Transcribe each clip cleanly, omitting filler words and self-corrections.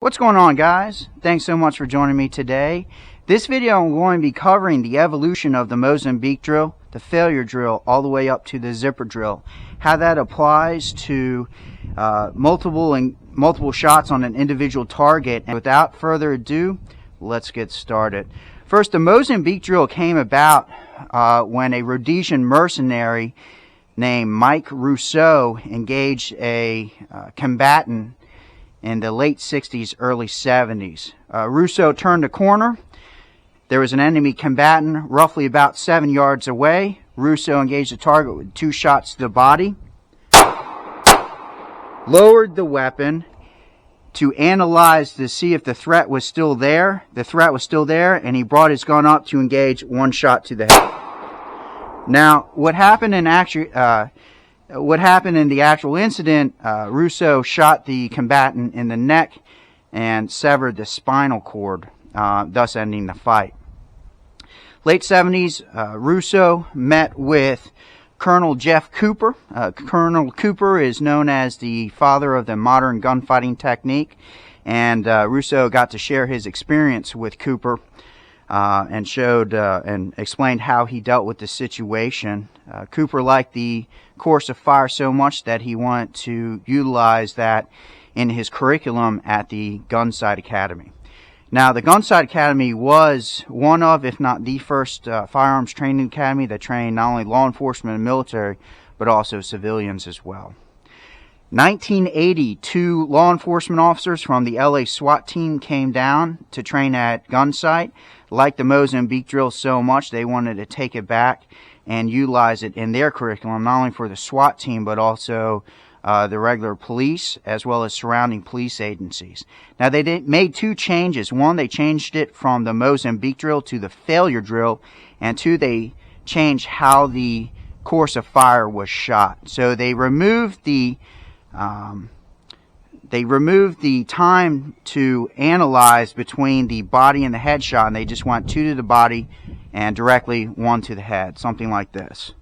What's going on, guys? Thanks so much for joining me today. This video I'm going to be covering the evolution of the Mozambique drill, the failure drill, all the way up to the zipper drill. How that applies to multiple shots on an individual target. And without further ado, let's get started. First, the Mozambique drill came about when a Rhodesian mercenary named Mike Rousseau engaged a combatant in the late 60s, early 70s. Rousseau turned a corner. There was an enemy combatant roughly about 7 yards away. Rousseau engaged the target with 2 shots to the body, lowered the weapon to analyze to see if the threat was still there. The threat was still there, and he brought his gun up to engage 1 shot to the head. Now, what happened in the actual incident, Rousseau shot the combatant in the neck and severed the spinal cord, thus ending the fight. Late 70s, Rousseau met with Colonel Jeff Cooper. Colonel Cooper is known as the father of the modern gunfighting technique, and Rousseau got to share his experience with Cooper and showed and explained how he dealt with the situation. Cooper liked the course of fire so much that he wanted to utilize that in his curriculum at the Gunsight Academy. Now, the Gunsight Academy was one of, if not the first, firearms training academy that trained not only law enforcement and military, but also civilians as well. 1980, 2 law enforcement officers from the LA SWAT team came down to train at Gunsight. Liked the Mozambique drill so much, they wanted to take it back and utilize it in their curriculum, not only for the SWAT team, but also the regular police, as well as surrounding police agencies. Now, they made 2 changes. 1, they changed it from the Mozambique drill to the failure drill, and 2, they changed how the course of fire was shot. So they removed the time to analyze between the body and the headshot, and they just went 2 to the body and directly 1 to the head, something like this.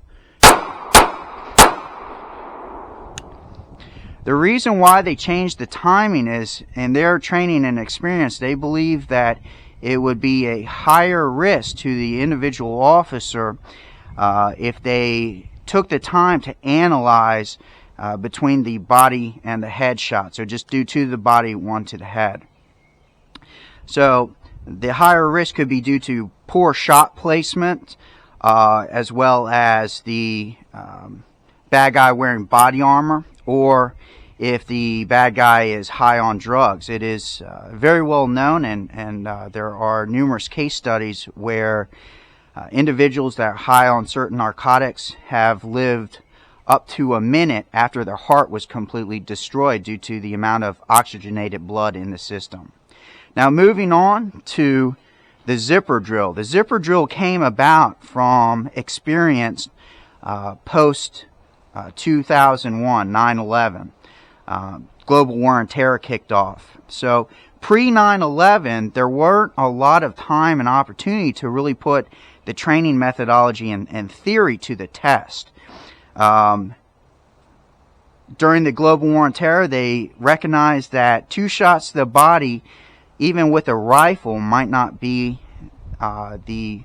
The reason why they changed the timing is, in their training and experience, they believe that it would be a higher risk to the individual officer if they took the time to analyze between the body and the headshot. So just do 2 to the body, 1 to the head. So the higher risk could be due to poor shot placement, as well as the bad guy wearing body armor, or if the bad guy is high on drugs. It is very well known, and there are numerous case studies where individuals that are high on certain narcotics have lived up to a minute after their heart was completely destroyed due to the amount of oxygenated blood in the system. Now, moving on to the zipper drill. The zipper drill came about from experience post 2001, 9/11. Global war on terror kicked off. So pre-9/11, there weren't a lot of time and opportunity to really put the training methodology and theory to the test. During the global war on terror, they recognized that 2 shots to the body, even with a rifle, might not be the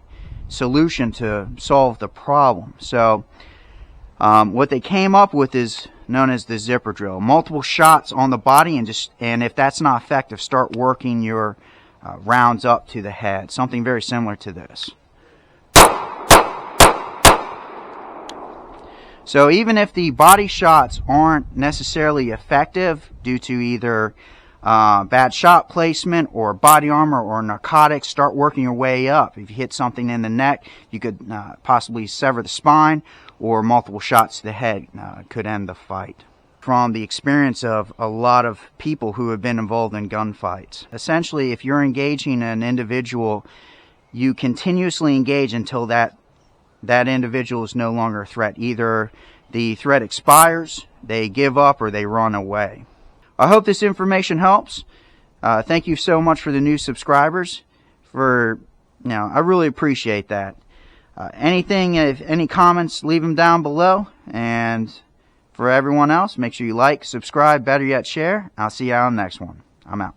solution to solve the problem. So what they came up with is known as the zipper drill. Multiple shots on the body, and if that's not effective, start working your rounds up to the head. Something very similar to this. So even if the body shots aren't necessarily effective due to either bad shot placement or body armor or narcotics, start working your way up. If you hit something in the neck, you could possibly sever the spine, or multiple shots to the head could end the fight. From the experience of a lot of people who have been involved in gunfights. Essentially, if you're engaging an individual, you continuously engage until that individual is no longer a threat. Either the threat expires, they give up, or they run away. I hope this information helps. Thank you so much for the new subscribers. I really appreciate that. If any comments, leave them down below. And for everyone else, make sure you like, subscribe, better yet share. I'll see you on the next one. I'm out.